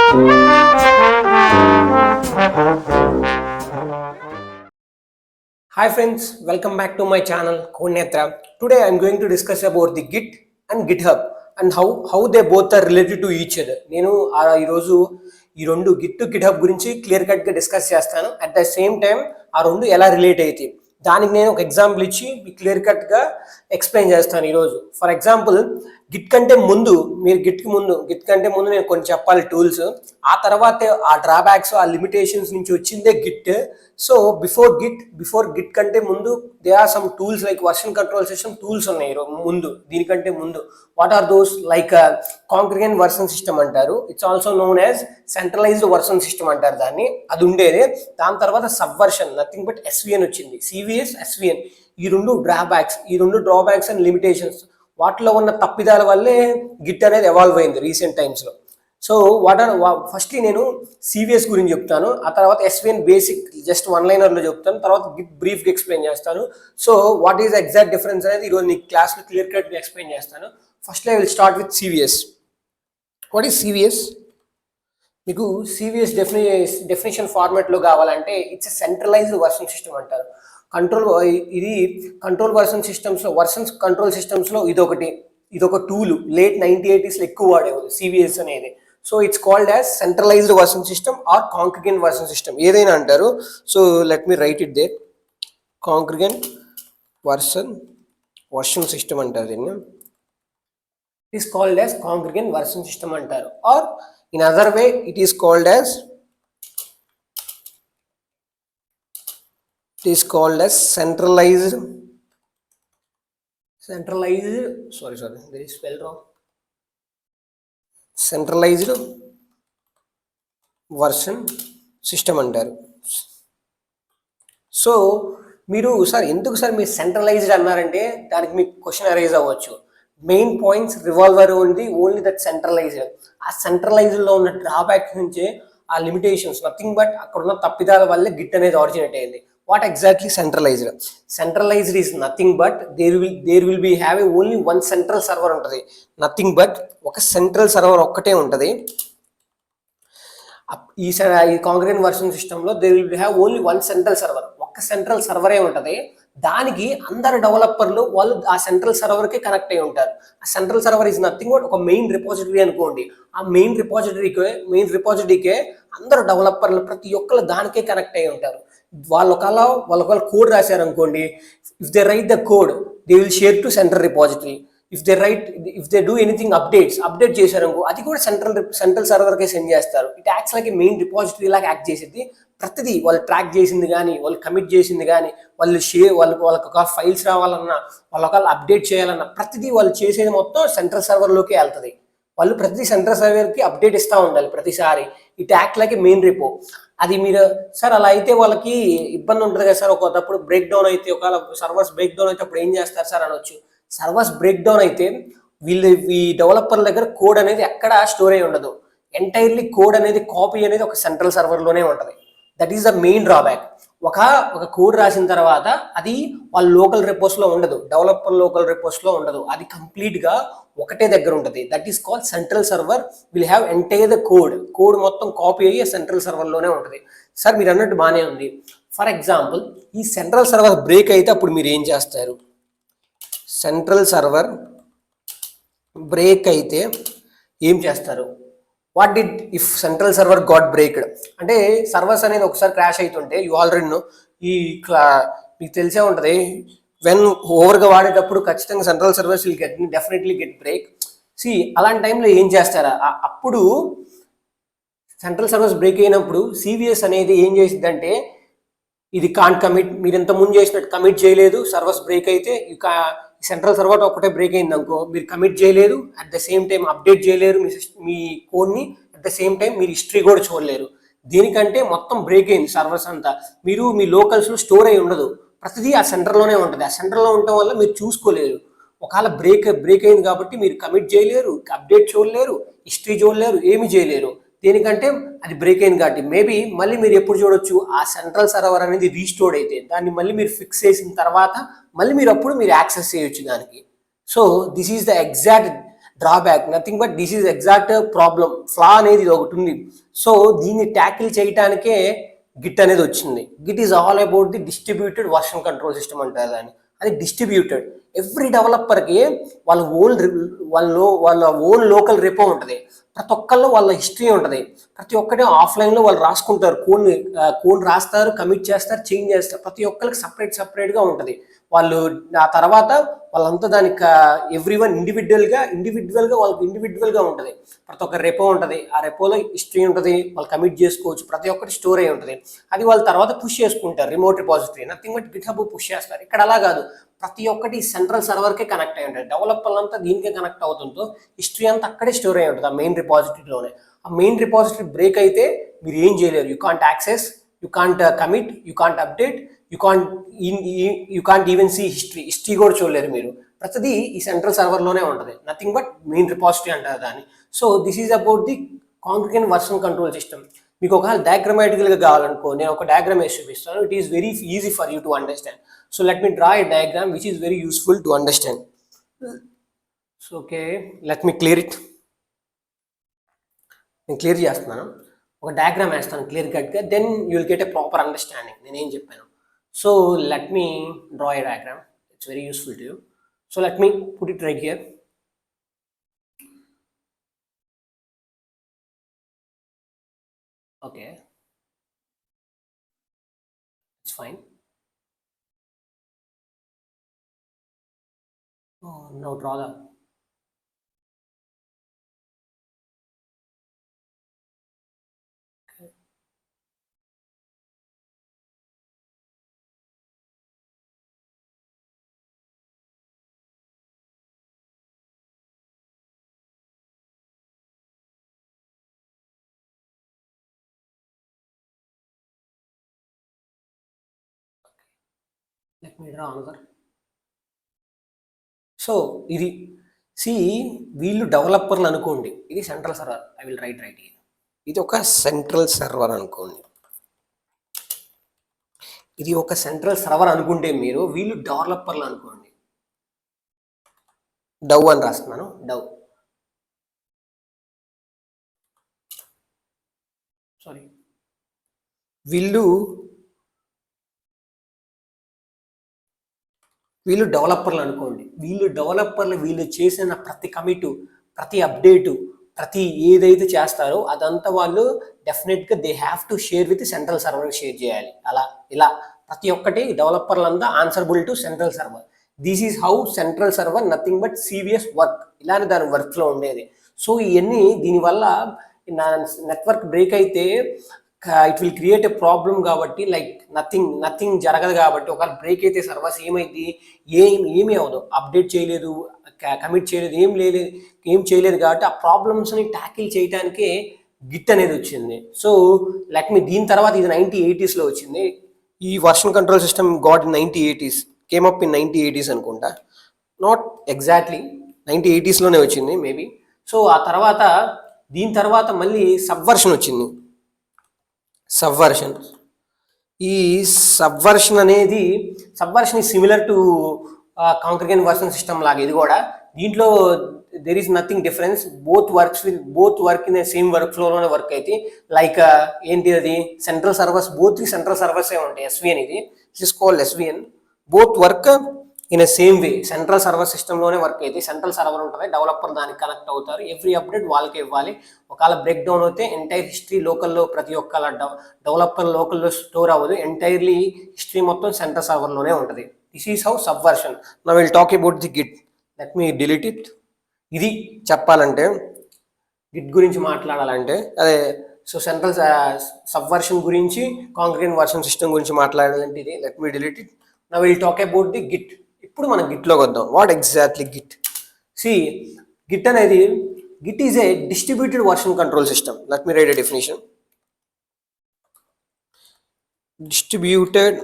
Hi friends, welcome back to my channel Konetra. Today I am going to discuss about the Git and GitHub and how they both are related to each other. నేను ఈరోజు ఈ రెండు Git GitHub గురించి clear కట్గా discuss చేస్తాను. At the same time ఆ రెండు ఎలా రిలేట్ అవుతాయి దానికి నేను ఒక ఎగ్జాంపుల్ ఇచ్చి క్లియర్ కట్గా ఎక్స్ప్లెయిన్ చేస్తాను ఈరోజు. ఫర్ ఎగ్జాంపుల్ గిట్ కంటే ముందు గిట్ కంటే ముందు నేను కొన్ని చెప్పాలి టూల్స్, ఆ తర్వాత ఆ డ్రాబ్యాక్స్ ఆ లిమిటేషన్స్ నుంచి వచ్చిందే గిట్. సో బిఫోర్ గిట్ కంటే ముందు there are some tools like version control system tools ఉన్నాయి ముందు, దీనికంటే ముందు. What are those? Like concurrent version system అంటారు, it's also known as centralised version system అంటారు దాన్ని, అది ఉండేది. దాని తర్వాత సబ్వర్షన్, నథింగ్ బట్ ఎస్విఎన్ వచ్చింది, సివిఎస్ ఎస్విఎన్. ఈ రెండు డ్రాబ్యాక్స్ అండ్ లిమిటేషన్స్, వాటిలో ఉన్న తప్పిదాల వల్లే గిట్ అనేది ఎవాల్వ్ అయింది రీసెంట్ టైమ్స్లో. సో ఫస్ట్లీ నేను సివిఎస్ గురించి చెప్తాను, ఆ తర్వాత ఎస్విఎన్ బేసిక్ జస్ట్ వన్ లైనర్లో చెప్తాను, తర్వాత గిట్ బ్రీఫ్గా ఎక్స్ప్లెయిన్ చేస్తాను. So what is exact difference అనేది ఈరోజు నీకు క్లాస్లో క్లియర్ కట్గా ఎక్స్ప్లెయిన్ చేస్తాను. Firstly I will start with CVS. What is CVS? మీకు సివిఎస్ డెఫినేషన్ ఫార్మాట్లో కావాలంటే it's a centralised version system అంటారు. ఇది కంట్రోల్ వర్షన్ సిస్టమ్స్లో, వర్షన్ కంట్రోల్ సిస్టమ్స్లో ఇదొక టూల్. లేట్ 1980s ఎక్కువ వాడేవారు సివిఎస్ అనేది. So it's called as centralised version system are concurrent version system, ఏదైనా అంటారు. So let me write it there. Concurrent version system అంటారు దీన్ని. It is called as concurrent version system అంటారు, or in other way it is called as centralized version system అంటారు. So మీరు ఎందుకు మీరు centralized అన్నారంటే దానికి మీకు క్వశ్చన్ అరైజ్ అవ్వచ్చు. Main points revolver only that centralized. ఆ సెంట్రలైజ్డ్లో ఉన్న డ్రాబ్యాక్ నుంచే ఆ లిమిటేషన్స్, నథింగ్ బట్ అక్కడ ఉన్న తప్పిదాల వల్లే గిట్ అనేది ఆరిజినేట్ అయింది. What exactly centralized? Centralized is nothing but there will be have only one central server ఉంటుంది, nothing but ఒక సెంట్రల్ సర్వర్ ఒక్కటే ఉంటుంది. ఈ కాంగ్రిగెంట్ వర్షన్ సిస్టంలో there will have only one central server, ఒక్క సెంట్రల్ సర్వరే ఉంటుంది. దానికి అందరు డెవలపర్లు వాళ్ళు ఆ సెంట్రల్ సర్వర్కి కనెక్ట్ అయి ఉంటారు. ఆ central server is nothing but ఒక మెయిన్ రిపోజిటరీ అనుకోండి. ఆ మెయిన్ రిపోజిటరీకే అందరు డెవలపర్లు ప్రతి ఒక్కరు దానికే కనెక్ట్ అయి ఉంటారు. వాళ్ళ కోడ్ రాశారు అనుకోండి, if they write the code they will share to central repository. If they do anything update చేశారనుకో అది కూడా సెంట్రల్ సర్వర్కే సెండ్ చేస్తారు. It acts like main repository లాగా యాక్ట్ చేసేది. ప్రతిదీ వాళ్ళు ట్రాక్ చేసింది కానీ, వాళ్ళు కమిట్ చేసింది కానీ, వాళ్ళకి ఒక ఫైల్స్ రావాలన్నా, వాళ్ళ అప్డేట్ చేయాలన్నా ప్రతిదీ వాళ్ళు చేసేది మొత్తం సెంట్రల్ సర్వర్లోకి వెళ్తుంది. వాళ్ళు ప్రతి సెంట్రల్ సర్వర్కి అప్డేట్ ఇస్తూ ఉండాలి ప్రతిసారి. It act like main repo. అది మీరు అలా అయితే వాళ్ళకి ఇబ్బంది ఉంటుంది కదా సార్. ఒకప్పుడు బ్రేక్ డౌన్ అయితే, ఒకవేళ సర్వర్స్ బ్రేక్ డౌన్ అయితే అప్పుడు ఏం చేస్తారు సార్ అనొచ్చు. సర్వర్స్ బ్రేక్ డౌన్ అయితే ఈ డెవలపర్ల దగ్గర కోడ్ అనేది ఎక్కడ స్టోర్ అయి ఉండదు. ఎంటైర్లీ కోడ్ అనేది కాపీ అనేది ఒక సెంట్రల్ సర్వర్లోనే ఉంటుంది. That is the main drawback. ఒక కోడ్ రాసిన తర్వాత అది వాళ్ళ లోకల్ రిపోస్ట్లో ఉండదు, డెవలపర్ లోకల్ రిపోస్ట్లో ఉండదు, అది కంప్లీట్గా ఒకటే దగ్గర ఉంటుంది. That is called central server will have entire the code మొత్తం కాపీ అయ్యి సెంట్రల్ సర్వర్లోనే ఉంటుంది. సార్ మీరు అన్నట్టు బాగానే ఉంది. ఫర్ ఎగ్జాంపుల్ ఈ సెంట్రల్ సర్వర్ బ్రేక్ అయితే అప్పుడు మీరు ఏం చేస్తారు? సెంట్రల్ సర్వర్ బ్రేక్ అయితే ఏం చేస్తారు? What did if central server got breaked అంటే, సర్వర్స్ అనేది ఒకసారి క్రాష్ అవుతుంటే యూ ఆల్రెడీ నో, మీకు తెలిసే ఉంటుంది, వెన్ ఓవర్గా వాడేటప్పుడు ఖచ్చితంగా central servers will definitely get break. అలాంటి టైంలో ఏం చేస్తారా? అప్పుడు సెంట్రల్ సర్వర్స్ బ్రేక్ అయినప్పుడు సివిఎస్ అనేది ఏం చేసిద్దంటే, ఇది కాంట్ కమిట్, మీరు ఇంత ముందు చేసినట్టు కమిట్ చేయలేదు, సర్వర్స్ బ్రేక్ అయితే సెంట్రల్ సర్వర్ ఒకటే బ్రేక్ అయింది అనుకో, మీరు కమిట్ చేయలేరు, at the same time update చేయలేరు మీ కోడ్ని, అట్ ద సేమ్ టైం మీరు హిస్టరీ కూడా చూడలేరు. దీనికంటే మొత్తం బ్రేక్ అయింది సర్వర్స్ అంతా, మీరు మీ లోకల్స్లో స్టోర్ అయి ఉండదు, ప్రతిదీ ఆ సెంటర్లోనే ఉంటుంది. ఆ సెంటర్లో ఉండటం వల్ల మీరు చూసుకోలేరు. ఒకవేళ బ్రేక్ అయింది కాబట్టి మీరు కమిట్ చేయలేరు, అప్డేట్ చూడలేరు, హిస్టరీ చూడలేరు, ఏమి చేయలేరు. దేనికంటే అది బ్రేక్ అయింది కాబట్టి. మేబీ మళ్ళీ మీరు ఎప్పుడు చూడొచ్చు, ఆ సెంట్రల్ సర్వర్ అనేది రీస్టోర్డ్ అయితే దాన్ని మళ్ళీ మీరు ఫిక్స్ చేసిన తర్వాత మళ్ళీ మీరు యాక్సెస్ చేయొచ్చు దానికి. So this is the exact drawback nothing but this is exact problem, flaw అనేది ఇది ఒకటి ఉంది. సో దీన్ని ట్యాకిల్ చేయడానికే గిట్ అనేది వచ్చింది. Git is all about the distributed version control system అంటారు దాన్ని. అది డిస్ట్రిబ్యూటెడ్. ఎవ్రీ డెవలపర్కి వాళ్ళ ఓన్ లోకల్ రెపో ఉంటుంది. ప్రతి ఒక్కళ్ళు వాళ్ళ హిస్టరీ ఉంటుంది. ప్రతి ఒక్కటి ఆఫ్లైన్లో వాళ్ళు రాసుకుంటారు, కోడ్ రాస్తారు, కమిట్ చేస్తారు, చేంజ్ చేస్తారు. ప్రతి ఒక్కరికి సపరేట్గా ఉంటుంది. వాళ్ళు ఆ తర్వాత వాళ్ళంతా దానికి ఎవ్రీవన్ ఇండివిజువల్గా వాళ్ళకి ఇండివిజువల్గా ఉంటుంది. ప్రతి ఒక్క రెపో ఉంటుంది. ఆ రెపోలో హిస్టరీ ఉంటుంది, వాళ్ళు కమిట్ చేసుకోవచ్చు, ప్రతి ఒక్కటి స్టోర్ అయి ఉంటుంది. అది వాళ్ళు తర్వాత పుష్ చేసుకుంటారు remote repository, nothing but Git hub push చేస్తారు. ఇక్కడ అలా కాదు, ప్రతి ఒక్కటి సెంట్రల్ సర్వర్కే కనెక్ట్ అయి ఉంటుంది. డెవలపర్లు అంతా దీనికే కనెక్ట్ అవుతుందో హిస్టరీ అంతా అక్కడే స్టోర్ అయి ఉంటుంది, ఆ మెయిన్ రిపాజిటరీలోనే. ఆ మెయిన్ రిపాజిటరీ బ్రేక్ అయితే మీరు ఏం చేయలేరు. You can't access, you can't commit, you can't update, you can't even see history కూడా చూడలేరు మీరు. ప్రతిదీ ఈ సెంట్రల్ సర్వర్లోనే ఉంటుంది, నథింగ్ బట్ మెయిన్ రిపాజిటరీ అంటారు దాన్ని. So this is about the concurrent version control system. మీకు ఒకవేళ డయాగ్రమాటికల్గా కావాలనుకో, నేను ఒక డయాగ్రామ్ వేసి చూపిస్తాను. It is very easy for you to understand. So let me draw a diagram which is very useful to understand. So okay, let me clear it. నేను clear చేస్తున్నాను, ఒక డయాగ్రామ్ వేస్తాను క్లియర్ కట్గా, then you will get a proper understanding నేనేం చెప్పాను. So let me draw a diagram, it's very useful to you. So let me put it right here. Okay, it's fine. Oh, now draw the. Okay. Let me draw another. So ఇది వీళ్ళు డెవలపర్లు అనుకోండి, ఇది central server. I will right ఇది ఒక central server అనుకోండి. ఇది ఒక సెంట్రల్ సర్వర్ అనుకుంటే మీరు, వీళ్ళు డెవలపర్లు అనుకోండి. డవ్ అని రాస్తున్నాను, డవ్. సారీ, వీళ్ళు డెవలపర్లు అనుకోండి. వీళ్ళు చేసిన ప్రతి కమిటు, ప్రతి అప్డేటు, ప్రతి ఏదైతే చేస్తారో అదంతా వాళ్ళు డెఫినెట్గా they have to share with central server share చేయాలి. ఇలా ప్రతి ఒక్కటి డెవలపర్లంతా answerable to central server. This is how central server nothing but CVS work, ఇలానే దాని వర్క్లో ఉండేది. సో ఇవన్నీ దీనివల్ల నెట్వర్క్ బ్రేక్ అయితే it will create a problem. కాబట్టి లైక్ నథింగ్ జరగదు. కాబట్టి ఒకవేళ బ్రేక్ అయితే సర్వర్స్ ఏమైంది, ఏమీ అవ్వదు. అప్డేట్ చేయలేదు, కమిట్ చేయలేదు, ఏం చేయలేదు. కాబట్టి ఆ ప్రాబ్లమ్స్ని ట్యాకిల్ చేయడానికే గిట్ అనేది వచ్చింది. సో దీని తర్వాత ఇది 1980s వచ్చింది. ఈ version control system got in 1980s, came up in 1980s అనుకుంటా, నాట్ ఎగ్జాక్ట్లీ 1980s వచ్చింది మేబీ. సో ఆ తర్వాత దీని తర్వాత మళ్ళీ సబ్వర్షన్ వచ్చింది. ఈ subversion is similar to concurrent version system లాగా ఇది కూడా. దీంట్లో there is nothing difference, both work in same work ఫ్లోలోనే వర్క్ అయితే. లైక్ ఏంటి అది, సెంట్రల్ సర్వర్స్, బోత్ సెంట్రల్ సర్వర్సే ఉంటాయి. ఎస్విఎన్ ఇది is called SVN. Both work in a same way, central server సిస్టంలోనే వర్క్ అయితే. సెంట్రల్ సర్వర్ ఉంటుంది, డెవలపర్ దానికి కనెక్ట్ అవుతారు, ఎవ్రీ అప్డేట్ వాళ్ళకే ఇవ్వాలి. ఒకవేళ బ్రేక్ డౌన్ అయితే ఎంటైర్ హిస్టరీ లోకల్లో, ప్రతి ఒక్క డెవలపర్ లోకల్లో స్టోర్ అవ్వదు. ఎంటైర్లీ హిస్టరీ మొత్తం సెంట్రల్ సర్వర్లోనే ఉంటుంది. This is how Subversion. Now will talk about the Git. Let me delete it. ఇది చెప్పాలంటే, గిట్ గురించి మాట్లాడాలంటే అదే. సో సెంట్రల్ సబ్వర్షన్ గురించి, కాంగ్రిగెంట్ వర్షన్ సిస్టమ్ గురించి మాట్లాడాలంటే ఇది. Let me delete it. Now will talk about the Git. ఇప్పుడు మనం గిట్లోకి వద్దాం. What exactly Git? గిట్ అనేది, Git is a distributed version control system. Let me right a definition. Distributed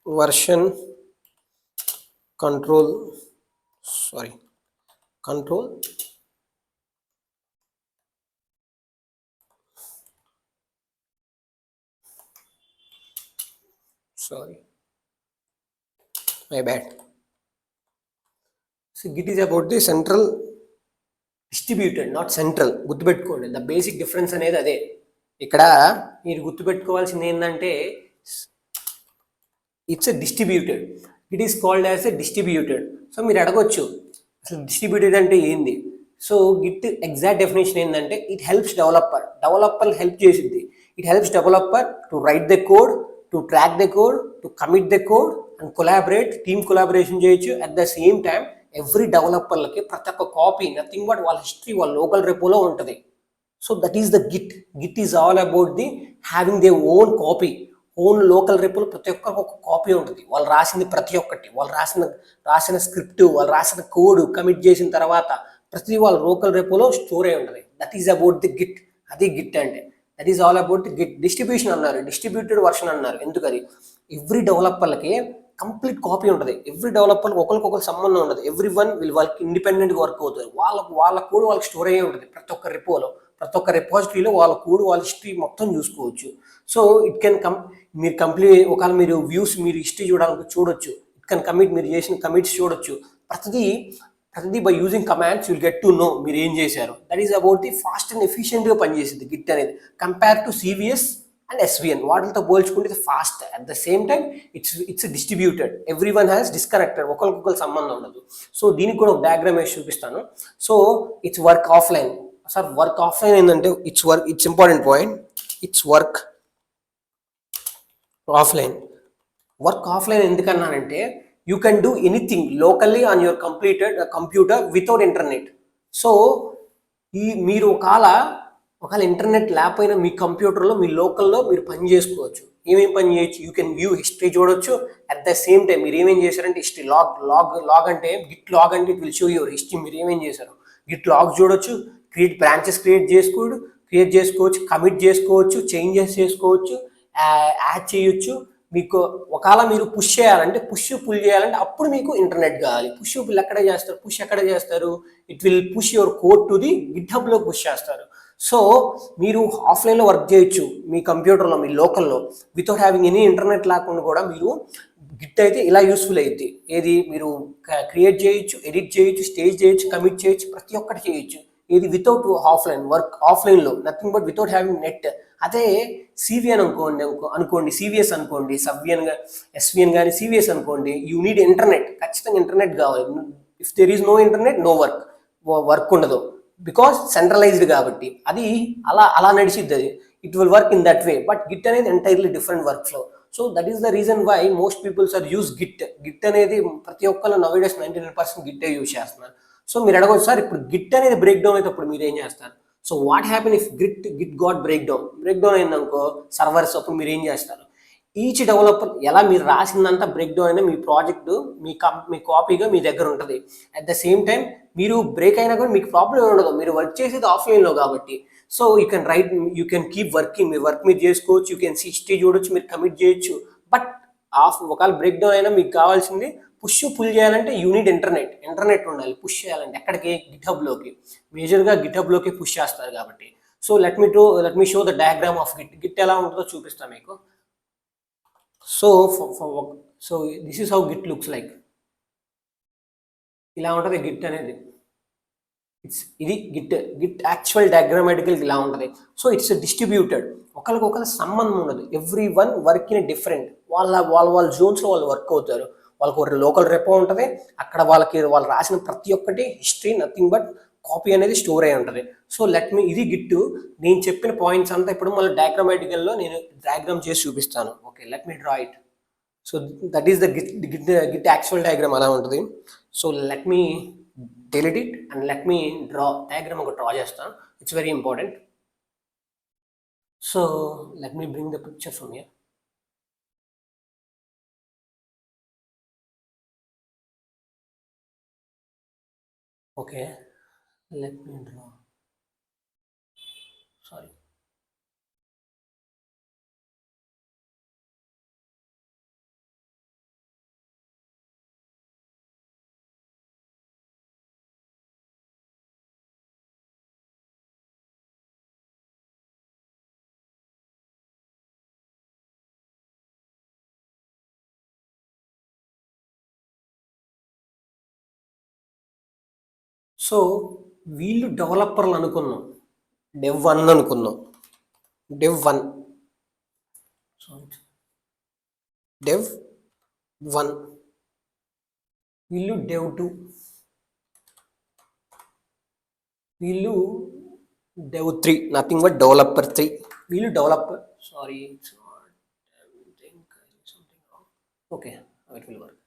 version control my bad. Git is about the central distributed not central. గుర్తుపెట్టుకోండి, the basic difference అనేది అదే. ఇక్కడ మీరు గుర్తుపెట్టుకోవాల్సింది ఏంటంటే it's a distributed, it is called as a distributed. So మీరు అడగొచ్చు అసలు డిస్ట్రిబ్యూటెడ్ అంటే ఏంది. సో గిట్ ఎగ్జాక్ట్ డెఫినేషన్ ఏంటంటే ఇట్ హెల్ప్స్ డెవలపర్ హెల్ప్ చేసిద్ది. It helps developer to write the code, to track the code, to commit the code and collaborate, team collaboration చేయొచ్చు. At the same time every డెవలపర్లకి ప్రతి ఒక్క copy nothing but వాళ్ళ history వాళ్ళ local రెపోలో ఉంటుంది. So that is the git. Git is all about the having they own copy. Own local రెపోలో ప్రతి ఒక్కరికి ఒక కాపీ ఉంటుంది. వాళ్ళు రాసింది ప్రతి ఒక్కటి, వాళ్ళు రాసిన స్క్రిప్ట్, వాళ్ళు రాసిన కోడ్ కమిట్ చేసిన తర్వాత ప్రతి వాళ్ళ లోకల్ రెపోలో స్టోర్ అయి ఉంటుంది. That is about the Git. అది గిట్ అంటే that is all about the Git. Distribution అన్నారు, డిస్ట్రిబ్యూటెడ్ వర్షన్ అన్నారు. ఎందుకది? ఎవ్రీ డెవలపర్లకి కంప్లీట్ కాపీ ఉంటుంది. ఎవ్రీ డెవలపర్ ఒకరికొకరు సంబంధం ఉండదు. ఎవ్రీ వన్ వాళ్ళకి ఇండిపెండెంట్గా వర్క్ అవుతారు. వాళ్ళ కోడ్ వాళ్ళకి స్టోర్ అయ్యే ఉంటుంది. ప్రతి ఒక్క రెపోలో, ప్రతి ఒక్క రెపాజిటరీలో వాళ్ళ కోడ్ వాళ్ళ హిస్టరీ మొత్తం చూసుకోవచ్చు. సో ఇట్ కెన్ మీరు కంప్లీట్ ఒకవేళ మీరు వ్యూస్ మీరు హిస్టరీ చూడొచ్చు. ఇట్ కెన్ కమిట్, మీరు చేసిన కమిట్స్ చూడొచ్చు. ప్రతిదీ by using commands will get to know మీరు ఏం చేశారు. That is about the fast and ఎఫిషియెంట్గా పనిచేసింది గిట్ అనేది compare to CVS and SVN. వాటితో పోల్చుకుంటే ఇది fast. At the same time it's distributed. Every one has disconnected, ఒకరికొకరు సంబంధం ఉండదు. సో దీనికి కూడా ఒక డయాగ్రామ్ వేసి చూపిస్తాను. So it's work offline. Sir work offline ఏంటంటే it's important point. It's work offline. Work offline ఎందుకన్నానంటే you can do anything locally on your computer without internet. So మీరు ఒకవేళ ఇంటర్నెట్ లేకపోయినా మీ కంప్యూటర్లో మీ లోకల్లో మీరు పని చేసుకోవచ్చు. ఏమేమి పని చేయొచ్చు? యూ కెన్ వ్యూ హిస్టరీ చూడొచ్చు. అట్ ద సేమ్ టైం మీరు ఏమేం చేశారంటే హిస్టరీ లాగ్ అంటే గిట్ లాగ్ అంటే it will show your history. మీరు ఏమేం చేశారు గిట్ లాగ్ చూడొచ్చు. బ్రాంచెస్ క్రియేట్ చేసుకోవచ్చు, కమిట్ చేసుకోవచ్చు, చేంజెస్ చేసుకోవచ్చు, యాడ్ చేయొచ్చు. మీకు ఒకవేళ మీరు పుష్ చేయాలంటే పుల్ చేయాలంటే అప్పుడు మీకు ఇంటర్నెట్ కావాలి. పుల్ ఎక్కడ చేస్తారు? It will push your code to the గిట్ హబ్లో పుష్ చేస్తారు. సో మీరు ఆఫ్లైన్లో వర్క్ చేయొచ్చు మీ కంప్యూటర్లో, మీ లోకల్లో వితౌట్ హ్యావింగ్ ఎనీ ఇంటర్నెట్ లేకుండా కూడా మీరు గిట్ అయితే ఇలా యూస్ఫుల్ అయ్యింది. ఏది మీరు క్రియేట్ చేయొచ్చు, ఎడిట్ చేయొచ్చు, స్టేజ్ చేయొచ్చు, కమిట్ చేయొచ్చు, ప్రతి ఒక్కటి చేయొచ్చు. ఇది వితౌట్ ఆఫ్లైన్లో nothing but without having net. అదే సివిఎన్ అనుకోండి సివిఎస్ అనుకోండి, ఎస్విఎన్ కానీ సివిఎస్ అనుకోండి, యూ నీడ్ ఇంటర్నెట్. ఖచ్చితంగా ఇంటర్నెట్ కావాలి. If there is no internet no work ఉండదు. బికాస్ సెంట్రలైజ్డ్ కాబట్టి అది అలా నడిచిద్ది. అది it will work in that way. But Git అనేది entirely different work flow. So that is the reason why most peoples are use Git అనేది ప్రతి ఒక్కరు నౌడేస్ 99% గిట్టే యూజ్ చేస్తున్నారు. సో మీరు అడగవచ్చు సార్ ఇప్పుడు గిట్ అనేది బ్రేక్ డౌన్ అయితే అప్పుడు మీరు ఏం చేస్తారు? So what happen if Git got break down అయిందనుకో సర్వర్స్, అప్పుడు మీరు ఏం చేస్తారు? ఈచ్ డెవలపర్ ఎలా మీరు రాసిందంతా బ్రేక్ డౌన్ అయినా మీ ప్రాజెక్టు మీ కాపీగా మీ దగ్గర ఉంటుంది. అట్ ద సేమ్ టైం మీరు బ్రేక్ అయినా కూడా మీకు ప్రాబ్లం ఉండదు. మీరు వర్క్ చేసేది ఆఫ్లైన్లో కాబట్టి. So you can keep working. Me work మీరు చేసుకోవచ్చు, యూ కెన్ హిస్టరీ చూడొచ్చు, మీరు కమిట్ చేయొచ్చు. బట్ ఒకవేళ బ్రేక్ డౌన్ అయినా మీకు కావాల్సింది పుల్ చేయాలంటే యూనిట్ ఇంటర్నెట్ ఉండాలి. పుష్ చేయాలంటే ఎక్కడికి? గిట్ హబ్లోకి. మేజర్గా గిట్ హబ్లోకి పుష్ చేస్తారు కాబట్టి. So let me show the diagram of Git ఎలా ఉంటుందో చూపిస్తాను మీకు. So this is how Git looks like. ఇలా ఉంటుంది గిట్ అనేది. ఇది గిట్ యాక్చువల్ డయాగ్రామాటికల్ ఇలా ఉంటుంది. So it's distributed. ఒకరికొకరు సంబంధం ఉండదు. Every one work in different. వాళ్ళ జోన్స్లో వాళ్ళు వర్క్ అవుతారు. వాళ్ళకు ఒక లోకల్ రెపో ఉంటుంది. అక్కడ వాళ్ళు రాసిన ప్రతి ఒక్కటి హిస్టరీ నథింగ్ బట్ కాపీ అనేది స్టోర్ అయి ఉంటుంది. సో ఇది గిట్టు. నేను చెప్పిన పాయింట్స్ అంతా ఇప్పుడు మళ్ళీ డయాగ్రామాటికల్లో నేను డయాగ్రామ్ చేసి చూపిస్తాను. Okay, let me draw it. So that is the Git actual diagram అలా ఉంటుంది. So let me delete it and let me draw diagram ఒక డ్రా చేస్తాను. It's very important. So let me bring the picture from here. Okay, let me draw. Sorry. So వీళ్ళు డెవలపర్లు అనుకున్నాం, dev 1 అనుకుందాం, dev 1 dev 1, వీళ్ళు dev 2, వీళ్ళు dev 3, nothing but developer 3, వీళ్ళు developer, sorry okay it will work,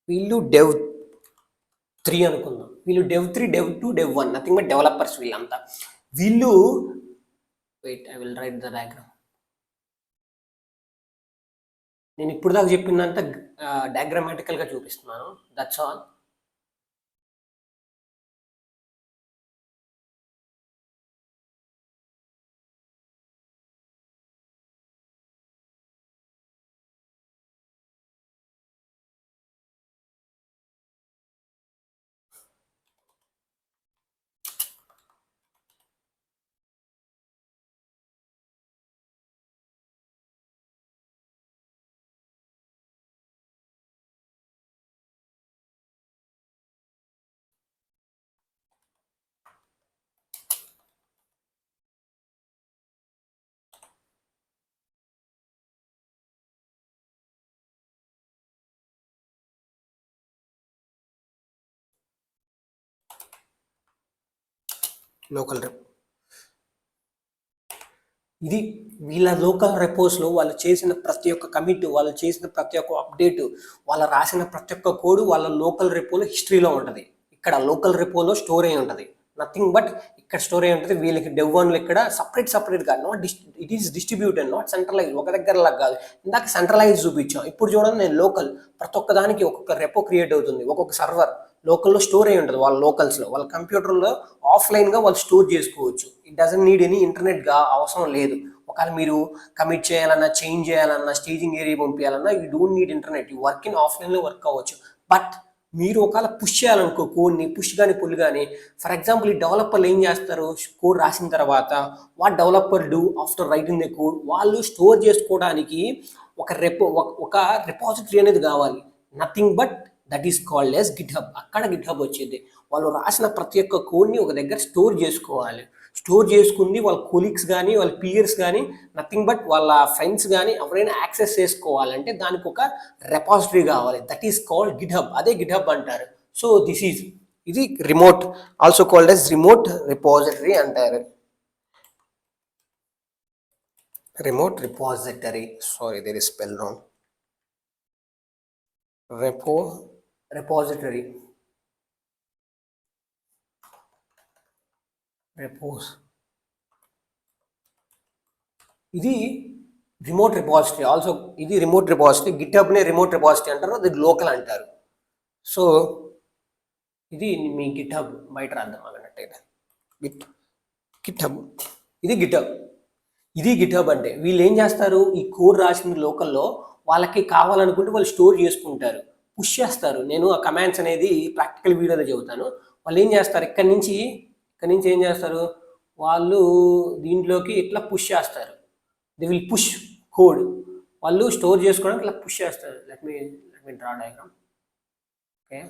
వీళ్ళు dev 3 అనుకుందాం, వీళ్ళు dev 3, dev 2, dev 1, nothing but developers వీళ్ళంతా. వీళ్ళు wait I will write the diagram. నేను ఇప్పుడు దాకా చెప్పిందంతా డయాగ్రామాటికల్గా చూపిస్తున్నాను, దట్స్ ఆల్. లోకల్ రెప్, ఇది వీళ్ళ లోకల్ రెపోస్లో వాళ్ళు చేసిన ప్రతి ఒక్క కమిట్, వాళ్ళు చేసిన ప్రతి ఒక్క అప్డేట్, వాళ్ళు రాసిన ప్రతి ఒక్క కోడ్ వాళ్ళ లోకల్ రెపోలో హిస్టరీలో ఉంటుంది. ఇక్కడ లోకల్ రెపోలో స్టోర్ అయి ఉంటుంది, నథింగ్ బట్ ఇక్కడ స్టోర్ అయి ఉంటుంది. వీళ్ళకి డెవ్ 1లో ఇక్కడ సపరేట్గా not it is distributed, not centralise, ఒక దగ్గరలా కాదు. ఇందాక సెంట్రలైజ్ చూపించాం, ఇప్పుడు చూడండి నేను లోకల్, ప్రతి ఒక్క దానికి ఒక్కొక్క రెపో క్రియేట్ అవుతుంది, ఒక్కొక్క సర్వర్ లోకల్లో స్టోర్ అయి ఉంటుంది. వాళ్ళ లోకల్స్లో వాళ్ళ కంప్యూటర్లో ఆఫ్లైన్గా వాళ్ళు స్టోర్ చేసుకోవచ్చు. ఇట్ డజంట్ నీడ్ ఎనీ ఇంటర్నెట్గా అవసరం లేదు. ఒకవేళ మీరు కమిట్ చేయాలన్నా, చేంజ్ చేయాలన్నా, స్టేజింగ్ ఏరియా పంపించాలన్నా you don't need internet, you work in ఆఫ్లైన్లో వర్క్ అవ్వచ్చు. బట్ మీరు ఒకవేళ పుష్ చేయాలనుకో కోడ్ని, పుష్ కానీ పుల్ కానీ, ఫర్ ఎగ్జాంపుల్ ఈ డెవలపర్లు ఏం చేస్తారు, కోడ్ రాసిన తర్వాత what developer do after writing the code, వాళ్ళు స్టోర్ చేసుకోవడానికి ఒక రిపాజిటరీ అనేది కావాలి, nothing but that is called as Git hub. అక్కడ గిట్ హబ్ వచ్చేది. వాళ్ళు రాసిన ప్రతి ఒక్క కోడ్ని ఒక దగ్గర స్టోర్ చేసుకోవాలి. స్టోర్ చేసుకుంది వాళ్ళ కొలీగ్స్ కానీ, వాళ్ళ పీయర్స్ కానీ, నథింగ్ బట్ వాళ్ళ ఫ్రెండ్స్ కానీ ఎవరైనా యాక్సెస్ చేసుకోవాలంటే దానికి ఒక రెపాజిటరీ కావాలి. That is called GitHub. అదే గిట్ హబ్ అంటారు. సో ఇది remote, also called as remote repository అంటారు. Remote repository, sorry there is spell wrong, repository, repos, ఇది రిమోట్ రిపాజిటరీ. ఆల్సో ఇది రిమోట్ రిపాజిటరీ. గిట్హబ్ నే రిమోట్ రిపాజిటరీ అంటారు, అది local అంటారు. సో ఇది మీ గిట్హబ్ బయట రాద్దాం అన్నట్టయితే, గిట్హబ్, ఇది గిట్హబ్ అంటే వీళ్ళు ఏం చేస్తారు, ఈ కోడ్ రాసిన లోకల్లో వాళ్ళకి కావాలనుకుంటే వాళ్ళు స్టోర్ చేసుకుంటారు, పుష్ చేస్తారు. నేను ఆ కమాండ్స్ అనేది ప్రాక్టికల్ వీడియోలో చెబుతాను. వాళ్ళు ఏం చేస్తారు, ఇక్కడి నుంచి ఏం చేస్తారు, వాళ్ళు దీంట్లోకి ఇట్లా పుష్ చేస్తారు. ది విల్ పుష్ కోడ్, వాళ్ళు స్టోర్ చేసుకోవడానికి ఇట్లా పుష్ చేస్తారు. Let me draw diagram. Okay,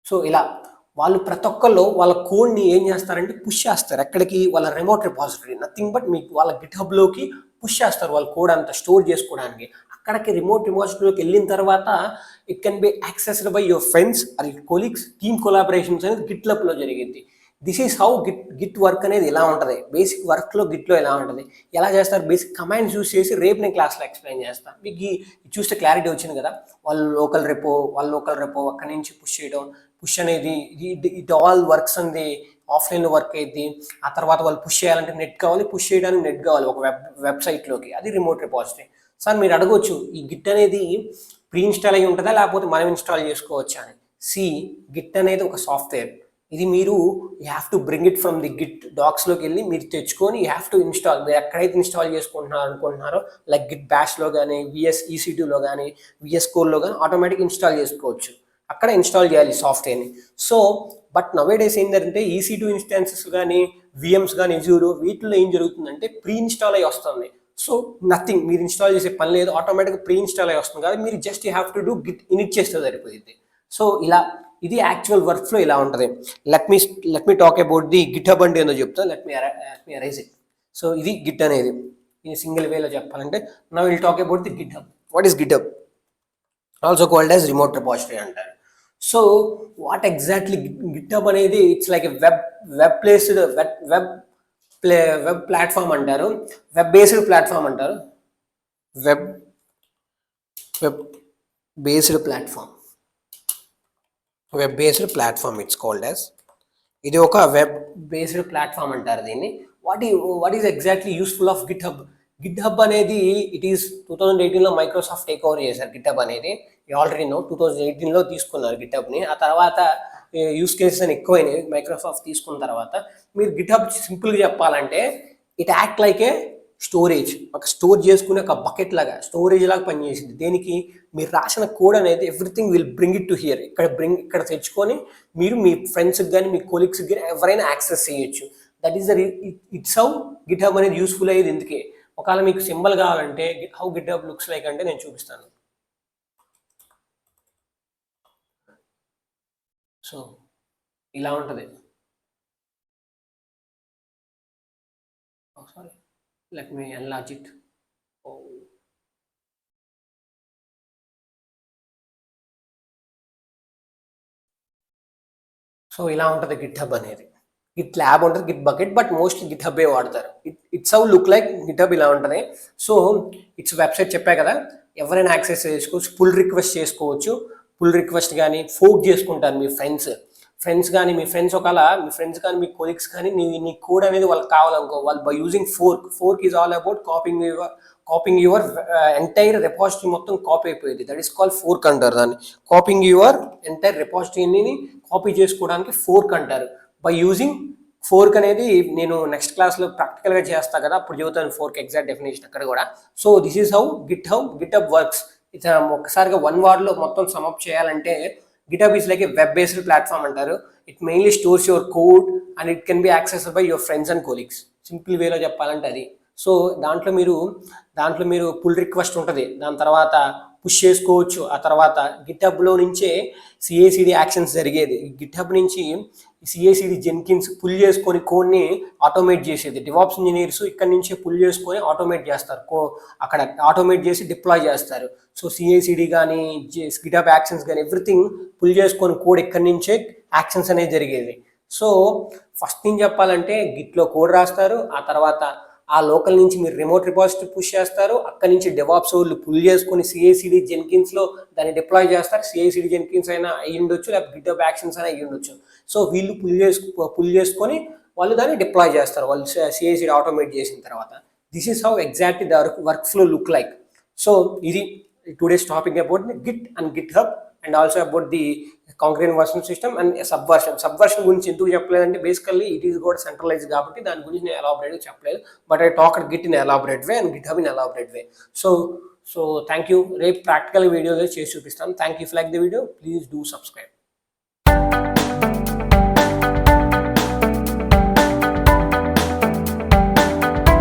so ఇలా వాళ్ళు ప్రతి ఒక్కళ్ళు వాళ్ళ కోడ్ని ఏం చేస్తారంటే పుష్ చేస్తారు. ఎక్కడికి, వాళ్ళ రిమోట్ రిపాజిటరీ, నథింగ్ బట్ మీకు వాళ్ళ గిట్హబ్లోకి పుష్ చేస్తారు వాళ్ళ కోడ్ అంతా స్టోర్ చేసుకోవడానికి. అక్కడికి రిమోట్ రిపాజిటరీలోకి వెళ్ళిన తర్వాత it can be accessed by your friends or colleagues. Team collaborations అనేది గిట్లబ్లో జరిగింది. This is how git work అనేది ఇలా ఉంటుంది. బేసిక్ వర్క్లో గిట్లో ఎలా ఉంటుంది, ఎలా చేస్తారు, బేసిక్ కమాండ్స్ యూస్ చేసి రేపు నేను క్లాస్లో ఎక్స్ప్లెయిన్ చేస్తాను. మీకు చూస్తే క్లారిటీ వచ్చింది కదా. వాళ్ళ లోకల్ రెపో అక్కడి నుంచి పుష్ చేయడం, పుష్ అనేది ఇట్ ఆల్ వర్క్స్ అనేది ఆఫ్లైన్లో వర్క్ అయ్యింది. ఆ తర్వాత వాళ్ళు పుష్ చేయాలంటే నెట్ కావాలి, పుష్ చేయడానికి నెట్ కావాలి ఒక వెబ్సైట్లోకి, అది రిమోట్ రిపాజిటరీ. సార్ మీరు అడగవచ్చు, ఈ గిట్ అనేది ప్రీ ఇన్స్టాల్ అయ్యి ఉంటుందా లేకపోతే మనం ఇన్స్టాల్ చేసుకోవచ్చా అని. గిట్ అనేది ఒక సాఫ్ట్వేర్. ఇది మీరు you have to bring it from the Git డాక్స్లోకి వెళ్ళి మీరు తెచ్చుకొని యూ హ్యావ్ టు ఇన్స్టాల్. మీరు ఎక్కడైతే ఇన్స్టాల్ అనుకుంటున్నారో లైక్ గిట్ బ్యాష్లో కానీ, విఎస్ EC2లో కానీ, విఎస్ కోడ్లో కానీ ఆటోమేటిక్ ఇన్స్టాల్ చేసుకోవచ్చు. అక్కడ ఇన్స్టాల్ చేయాలి సాఫ్ట్వేర్ని. సో బట్ నవేడేస్ ఏంటంటే EC2 ఇన్స్టాన్సెస్ కానీ, VMs కానీ, Azure వీటిలో ఏం జరుగుతుందంటే ప్రీ ఇన్స్టాల్ అయ్యి వస్తుంది. సో నథింగ్, మీరు ఇన్స్టాల్ చేసే పని లేదు, ఆటోమేటిక్గా ప్రీ ఇన్స్టాల్ అయి వస్తుంది కదా, మీరు just you have to do Git in it చేస్తే సరిపోయింది. సో ఇలా ఇది యాక్చువల్ వర్క్ ఫ్లో ఇలా ఉంటుంది. Let me talk about the GitHub అంటే ఏందో చెప్తాను. Let me arise it. So ఇది గిట్ అనేది, ఇది సింగిల్ వేలో చెప్పాలంటే now will talk about the GitHub. What is GitHub? Also called as remote repository అంటారు. So what exactly GitHub అనేది, it's like web placed web platform అంటారు, web based platform అంటారు, web based platform, web based platform it's called as. ఇది ఒక web based platform అంటారు దీన్ని. What is exactly useful of GitHub? GitHub అనేది it is 2018లో Microsoft take over చేశారు GitHub అనేది. You already know 2018లో తీసుకున్నారు గిట్ హబ్ని. ఆ తర్వాత యూస్ కేసెస్ అని ఎక్కువైనవి మైక్రోసాఫ్ట్ తీసుకున్న తర్వాత. మీరు గిట్ హబ్ సింపుల్గా చెప్పాలంటే it act like A storage, ఒక స్టోర్ చేసుకునే ఒక బకెట్ లాగా, స్టోరేజ్ లాగా పనిచేసింది. దేనికి? మీరు రాసిన కోడ్ అనేది everything will bring it to hear, ఇక్కడ తెచ్చుకొని మీరు మీ ఫ్రెండ్స్కి కానీ మీ కొలీగ్స్కి కానీ ఎవరైనా యాక్సెస్ చేయొచ్చు. That is the it's how GitHub అనేది యూస్ఫుల్ అయ్యేది. ఎందుకే? ఒకవేళ మీకు సింబల్ కావాలంటే how GitHub looks like అంటే నేను చూపిస్తాను. సో ఇలా ఉంటుంది. Sorry, let me enlarge it. So ఇలా ఉంటుంది గిట్ హబ్ అనేది. గిట్ ల్యాబ్ ఉంటుంది, గిట్ బకెట్, బట్ మోస్ట్లీ గిట్ హబ్బే వాడతారు. It's how look like GitHub ఇలా ఉంటుంది. సో ఇట్స్ వెబ్సైట్ చెప్పా కదా, ఎవరైనా యాక్సెస్ చేసుకోవచ్చు, పుల్ రిక్వెస్ట్ చేసుకోవచ్చు. పుల్ రిక్వెస్ట్ కానీ ఫోక్ చేసుకుంటారు మీ ఫ్రెండ్స్ కానీ, మీ ఫ్రెండ్స్ కానీ మీ కొలీగ్స్ కానీ నీ కోడ్ అనేది వాళ్ళకి కావాలనుకో, వాళ్ళు by using fork is all about copying your entire repository మొత్తం కాపీ అయిపోయింది. దట్ ఈస్ కాల్డ్ ఫోర్క్ అంటారు దాన్ని. కాపింగ్ యువర్ ఎంటైర్ రెపాజిటరీని కాపీ చేసుకోవడానికి ఫోర్క్ అంటారు. బై యూజింగ్ ఫోర్క్ అనేది నేను నెక్స్ట్ క్లాస్లో ప్రాక్టికల్గా చేస్తా కదా, అప్పుడు చెబుతాను ఫోర్క్ ఎగ్జాక్ట్ డెఫినేషన్ అక్కడ కూడా. So this is how Git hub works. ఇది ఒక్కసారిగా వన్ వర్డ్లో మొత్తం సమప్ చేయాలంటే GitHub is like a web-based platform అంటారు. It mainly stores your code and it can be accessed by your friends and colleagues. Simple వేలో చెప్పాలంటే అది. So దాంట్లో మీరు పుల్ రిక్వెస్ట్ ఉంటుంది, దాని తర్వాత పుష్ చేసుకోవచ్చు. ఆ తర్వాత గిట్హబ్లో నుంచే CI/CD యాక్షన్స్ జరిగేది. గిట్హబ్ నుంచి CI/CD జెన్కిన్స్ పుల్ చేసుకొని కోడ్ని ఆటోమేట్ చేసేది. డివాప్స్ ఇంజనీర్స్ ఇక్కడ నుంచే పుల్ చేసుకొని ఆటోమేట్ చేస్తారు, అక్కడ ఆటోమేట్ చేసి డిప్లాయ్ చేస్తారు. సో CI/CD కానీ గిట్హబ్ యాక్షన్స్ కానీ ఎవ్రీథింగ్ పుల్ చేసుకొని కోడ్ ఇక్కడి నుంచే యాక్షన్స్ అనేది జరిగేది. సో ఫస్ట్ థింగ్ చెప్పాలంటే గిట్లో కోడ్ రాస్తారు, ఆ తర్వాత ఆ లోకల్ నుంచి మీరు రిమోట్ రిపాజిటరీ పుష్ చేస్తారు, అక్కడి నుంచి డెవాప్స్ వాళ్ళు పుల్ చేసుకొని CI/CD జెన్కిన్స్లో దాన్ని డిప్లాయ్ చేస్తారు. CI/CD జెన్కిన్స్ అయినా అయ్యి ఉండొచ్చు, లేకపోతే గిట్హబ్ యాక్షన్స్ అయినా అయ్యి ఉండొచ్చు. సో వీళ్ళు పుల్ చేసుకొని వాళ్ళు దాన్ని డిప్లాయ్ చేస్తారు, వాళ్ళు CI/CD ఆటోమేట్ చేసిన తర్వాత. This is how exactly the work flow look like. So ఇది today's topic about the Git and GitHub and also about the concrete version system and Subversion గురించి ఎందుకు చెప్పలేదంటే బేసికల్లీ ఇట్ ఈస్ కూడా centralise కాబట్టి దాని గురించి నేను ఎలాబరేట్గా చెప్పలేదు. But I talk Git in elaborate way and GitHub in elaborate way. So thank you. రేపు ప్రాక్టికల్ వీడియోలో చేసి చూపిస్తాను. Thank you. If like the video please do subscribe.